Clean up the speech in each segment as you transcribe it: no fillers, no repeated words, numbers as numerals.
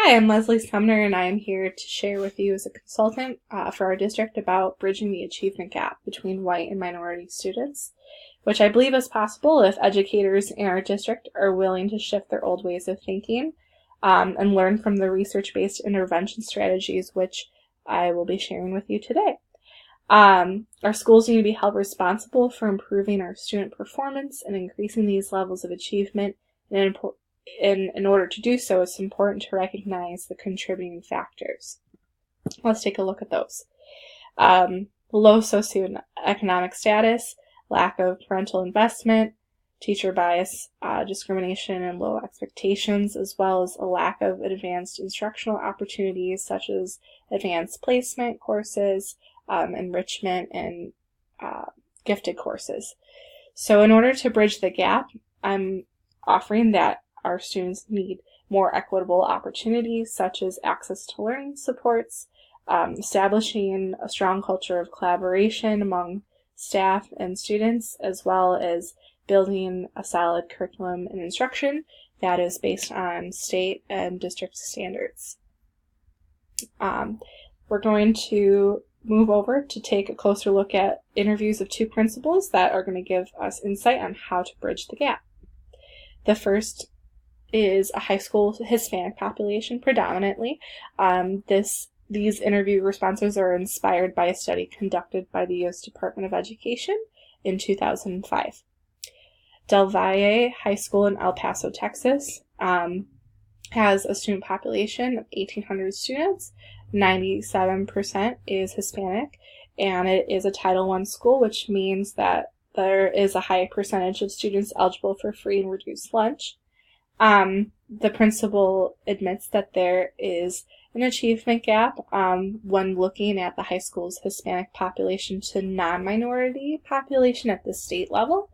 Hi, I'm Leslie Sumner, and I am here to share with you as a consultant for our district about bridging the achievement gap between white and minority students, which I believe is possible if educators in our district are willing to shift their old ways of thinking and learn from the research-based intervention strategies which I will be sharing with you today. Our schools need to be held responsible for improving our student performance and increasing these levels of achievement. In order to do so, it's important to recognize the contributing factors. Let's take a look at those. Low socioeconomic status, lack of parental investment, teacher bias, discrimination, and low expectations, as well as a lack of advanced instructional opportunities such as advanced placement courses, enrichment, and gifted courses. So in order to bridge the gap, I'm offering that our students need more equitable opportunities such as access to learning supports, establishing a strong culture of collaboration among staff and students, as well as building a solid curriculum and instruction that is based on state and district standards. We're going to move over to take a closer look at interviews of two principals that are going to give us insight on how to bridge the gap. The first is a high school Hispanic population predominantly. These interview responses are inspired by a study conducted by the U.S. Department of Education in 2005. Del Valle High School in El Paso, Texas has a student population of 1,800 students. 97% is Hispanic, and it is a Title I school, which means that there is a high percentage of students eligible for free and reduced lunch. The principal admits that there is an achievement gap when looking at the high school's Hispanic population to non-minority population at the state level.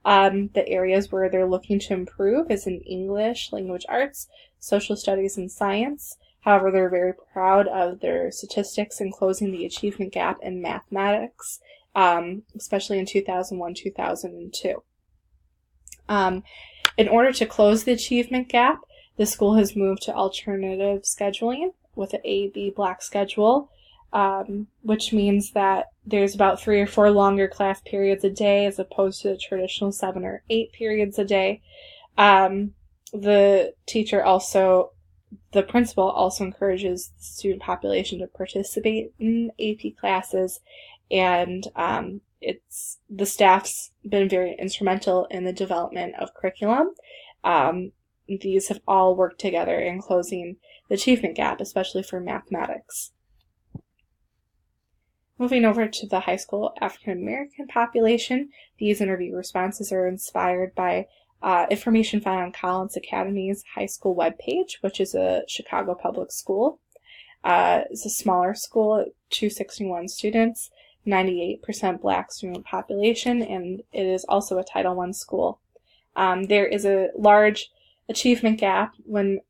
The areas where they're looking to improve is in English, language arts, social studies, and science. However, they're very proud of their statistics in closing the achievement gap in mathematics, especially in 2001-2002. In order to close the achievement gap, the school has moved to alternative scheduling with an A-B block schedule, which means that there's about 3 or 4 longer class periods a day as opposed to the traditional 7 or 8 periods a day. The principal also encourages the student population to participate in AP classes, and the staff's been very instrumental in the development of curriculum. These have all worked together in closing the achievement gap, especially for mathematics. Moving over to the high school African American population, these interview responses are inspired by information found on Collins Academy's high school webpage, which is a Chicago public school. It's a smaller school, 261 students, 98% Black student population, and it is also a Title I school. There is a large achievement gap when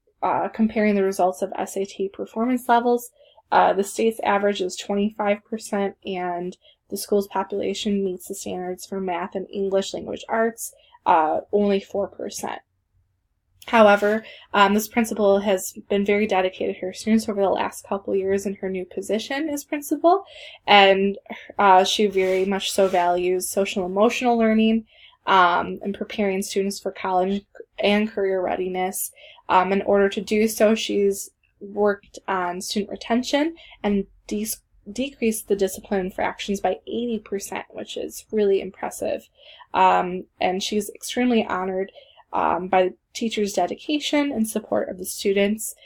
comparing the results of SAT performance levels. The state's average is 25%, and the school's population meets the standards for math and English language arts, only 4%. However, this principal has been very dedicated to her students over the last couple years in her new position as principal, and she very much so values social emotional learning and preparing students for college and career readiness. In order to do so, she's worked on student retention and decreased the discipline infractions by 80%, which is really impressive. And she's extremely honored by teachers' dedication and support of the students,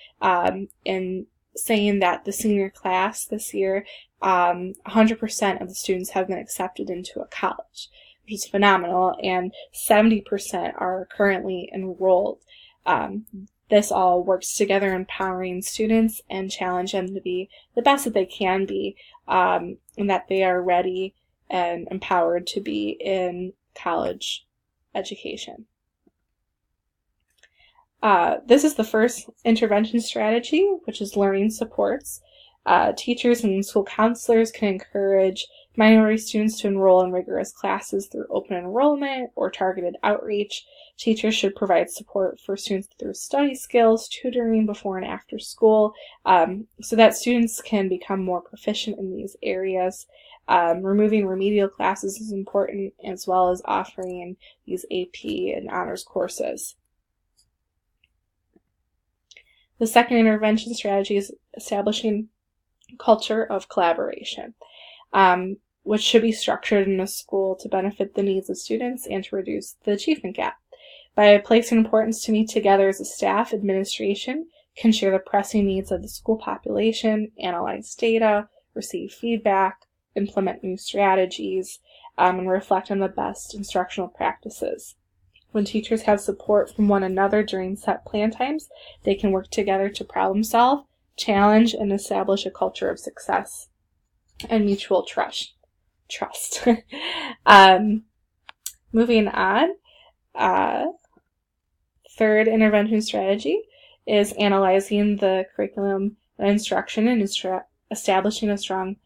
in saying that the senior class this year, 100% of the students have been accepted into a college, which is phenomenal, and 70% are currently enrolled. This all works together, empowering students and challenge them to be the best that they can be, and that they are ready and empowered to be in college education. This is the first intervention strategy, which is learning supports. Teachers and school counselors can encourage minority students to enroll in rigorous classes through open enrollment or targeted outreach. Teachers should provide support for students through study skills, tutoring before and after school, so that students can become more proficient in these areas. Removing remedial classes is important, as well as offering these AP and honors courses. The second intervention strategy is establishing a culture of collaboration, which should be structured in a school to benefit the needs of students and to reduce the achievement gap. By placing importance to meet together as a staff, administration can share the pressing needs of the school population, analyze data, receive feedback, implement new strategies, and reflect on the best instructional practices. When teachers have support from one another during set plan times, they can work together to problem solve, challenge, and establish a culture of success and mutual trust. Moving on, third intervention strategy is analyzing the curriculum and instruction, and establishing a strong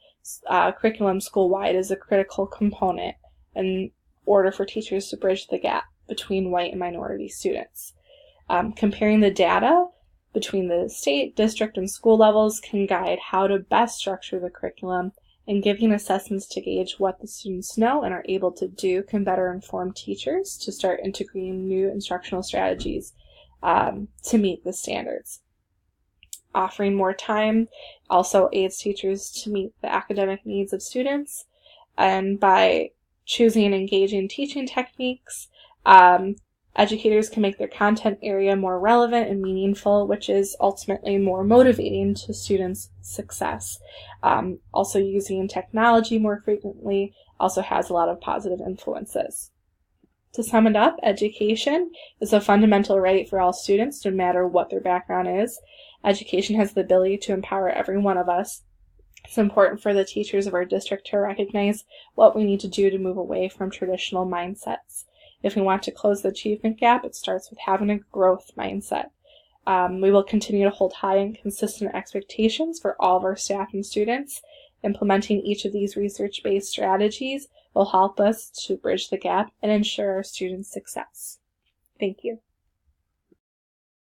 curriculum school-wide is a critical component in order for teachers to bridge the gap between white and minority students. Comparing the data between the state, district, and school levels can guide how to best structure the curriculum, and giving assessments to gauge what the students know and are able to do can better inform teachers to start integrating new instructional strategies to meet the standards. Offering more time also aids teachers to meet the academic needs of students, and by choosing and engaging teaching techniques, educators can make their content area more relevant and meaningful, which is ultimately more motivating to students' success. Also, using technology more frequently also has a lot of positive influences. To sum it up, education is a fundamental right for all students, no matter what their background is. Education has the ability to empower every one of us. It's important for the teachers of our district to recognize what we need to do to move away from traditional mindsets. If we want to close the achievement gap, it starts with having a growth mindset. We will continue to hold high and consistent expectations for all of our staff and students. Implementing each of these research-based strategies will help us to bridge the gap and ensure our students' success. Thank you.